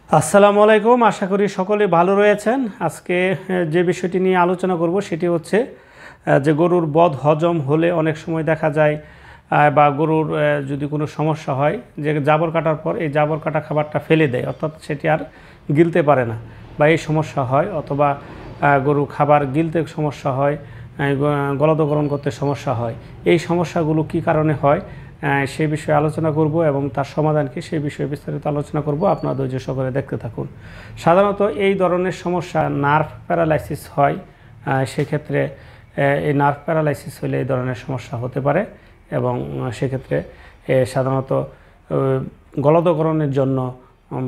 আসসালামু আলাইকুম। আশা করি সকলে ভালো রয়েছেন। আজকে যে বিষয়টি নিয়ে আলোচনা করব সেটি হচ্ছে যে গরুর বদ হজম হলে অনেক সময় দেখা যায় বা গরুর যদি কোনো সমস্যা হয় যে জাবর কাটার পর এই জাবর কাটা খাবারটা ফেলে দেয়, অর্থাৎ সেটি আর গিলতে পারে না বা এই সমস্যা হয়, অথবা গরু খাবার গিলতে সমস্যা হয়, গলদকরণ করতে সমস্যা হয়। এই সমস্যাগুলো কি কারণে হয় সেই বিষয়ে আলোচনা করব এবং তার সমাধান কি সেই বিষয়ে বিস্তারিত আলোচনা করব। আপনারা ধৈর্য সহকারে দেখতে থাকুন। সাধারণত এই ধরনের সমস্যা নার্ভ প্যারালাইসিস হয়। সেক্ষেত্রে এই নার্ভ প্যারালাইসিস হলে এই ধরনের সমস্যা হতে পারে এবং সেক্ষেত্রে সাধারণত গলদকরণের জন্য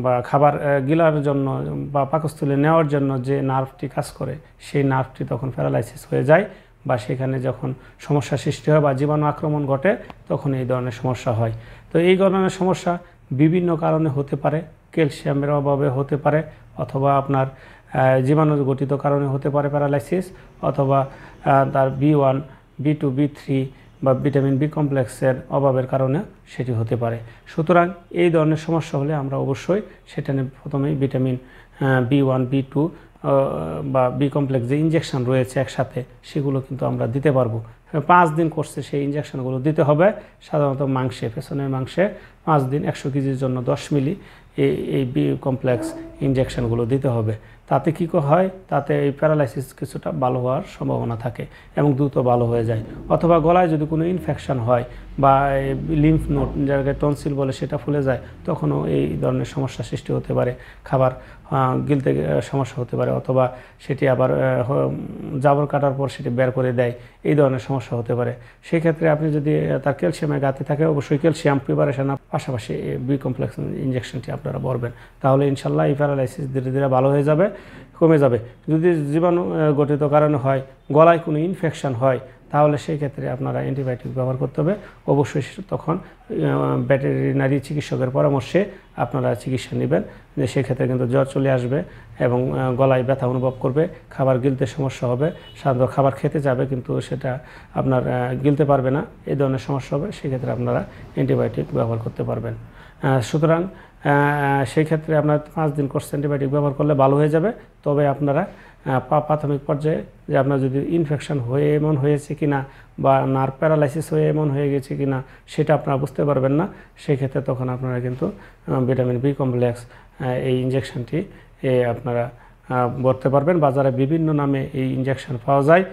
বা খাবার গিলার জন্য বা পাকস্থলী নেওয়ার জন্য যে নার্ভটি কাজ করে সেই নার্ভটি তখন প্যারালাইসিস হয়ে যায় বা সেখানে যখন সমস্যা সৃষ্টি হয় বা জীবাণু আক্রমণ ঘটে তখন এই ধরনের সমস্যা হয়। তো এই ধরনের সমস্যা বিভিন্ন কারণে হতে পারে। ক্যালসিয়ামের অভাবে হতে পারে, অথবা আপনার জীবাণু গঠিত কারণে হতে পারে প্যারালাইসিস, অথবা তার B1, B2, B3 বা ভিটামিন বি কমপ্লেক্সের অভাবের কারণে সেটি হতে পারে। সুতরাং এই ধরনের সমস্যা হলে আমরা অবশ্যই সেটা নিয়ে প্রথমেই ভিটামিন B1, B2 বা বি কমপ্লেক্স যে ইঞ্জেকশন রয়েছে একসাথে সেগুলো কিন্তু আমরা দিতে পারবো। 5 দিন কোর্সে সেই ইঞ্জেকশনগুলো দিতে হবে। সাধারণত মাংসে, পেছনের মাংসে 5 দিন 100 কেজির জন্য 10 মিলি এই বি কমপ্লেক্স ইঞ্জেকশনগুলো দিতে হবে। তাতে কী হয়, তাতে এই প্যারালাইসিস কিছুটা ভালো হওয়ার সম্ভাবনা থাকে এবং দ্রুত ভালো হয়ে যায়। অথবা গলায় যদি কোনো ইনফেকশন হয় বা লিম্ফ নোড যাকে টনসিল বলে সেটা ফুলে যায়, তখনও এই ধরনের সমস্যা সৃষ্টি হতে পারে। খাবার গিলতে সমস্যা হতে পারে, অথবা সেটি আবার জাবর কাটার পর সেটি বের করে দেয়, এই ধরনের সমস্যা হতে পারে। সেই ক্ষেত্রে আপনি যদি তার ক্যালসিয়ামের ঘাটতি থাকে অবশ্যই ক্যালসিয়াম প্রিপারেশন পাশাপাশি বি কমপ্লেক্স ইঞ্জেকশনটি আপনারা বলবেন, তাহলে ইনশাল্লাহ এই প্যারালাইসিস ধীরে ধীরে ভালো হয়ে যাবে, কমে যাবে। যদি জীবাণু গঠিত কারণে হয়, গলায় কোনো ইনফেকশন হয়, তাহলে সেই ক্ষেত্রে আপনারা অ্যান্টিবায়োটিক ব্যবহার করতে হবে অবশ্যই। তখন ভেটেরিনারি চিকিৎসকের পরামর্শে আপনারা চিকিৎসা নেবেন। যে সেক্ষেত্রে কিন্তু জ্বর চলে আসবে এবং গলায় ব্যথা অনুভব করবে, খাবার গিলতে সমস্যা হবে, সাধারণত খাবার খেতে যাবে কিন্তু সেটা আপনার গিলতে পারবে না, এই ধরনের সমস্যা হবে। সেক্ষেত্রে আপনারা অ্যান্টিবায়োটিক ব্যবহার করতে পারবেন। সুতরাং সেই ক্ষেত্রে আপনার 5 দিন কোর্স অ্যান্টিবায়োটিক ব্যবহার করলে ভালো হয়ে যাবে। তবে আপনারা প্রাথমিক পর্যায়ে যে আপনার যদি ইনফেকশন হয়ে এমন হয়েছে কিনা বা নার্ভ প্যারালাইসিস হয়ে এমন হয়ে গেছে কিনা সেটা আপনারা বুঝতে পারবেন না, সেই ক্ষেত্রে তখন আপনারা কিন্তু ভিটামিন বি কমপ্লেক্স এই ইঞ্জেকশনটি আপনারা ভরতে পারবেন। বাজারে বিভিন্ন নামে এই ইঞ্জেকশন পাওয়া যায়।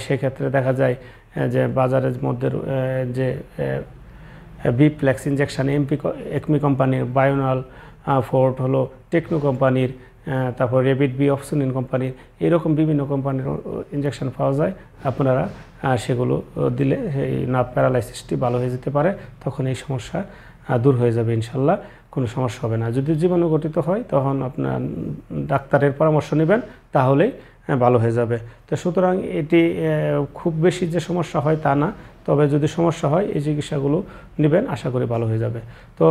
সেক্ষেত্রে দেখা যায় যে বাজারের মধ্যে যে বিপ্লেক্স ইঞ্জেকশান একমি কোম্পানির, বায়োনাল ফোর্ট হলো টেকনো কোম্পানির, তারপর রেবিট বি অপশনিন কোম্পানির, এরকম বিভিন্ন কোম্পানির ইঞ্জেকশন পাওয়া যায়। আপনারা সেগুলো দিলে এই নার্ভ প্যারালাইসিসটি ভালো হয়ে যেতে পারে, তখন এই সমস্যা দূর হয়ে যাবে ইনশাল্লাহ, কোনো সমস্যা হবে না। যদি জীবাণু গঠিত হয় তখন আপনার ডাক্তারের পরামর্শ নেবেন, তাহলেই ভালো হয়ে যাবে। তো সুতরাং এটি খুব বেশি যে সমস্যা হয় তা না, তবে যদি সমস্যা হয় এই চিকিৎসাগুলো নেবেন, আশা করি ভালো হয়ে যাবে। তো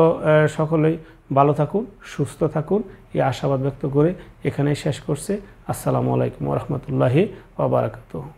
সকলেই ভালো থাকুন, সুস্থ থাকুন, এই আশাবাদ ব্যক্ত করে এখানেই শেষ করছি। আসসালামু আলাইকুম ওয়া রাহমাতুল্লাহি ওয়া বারাকাতুহু।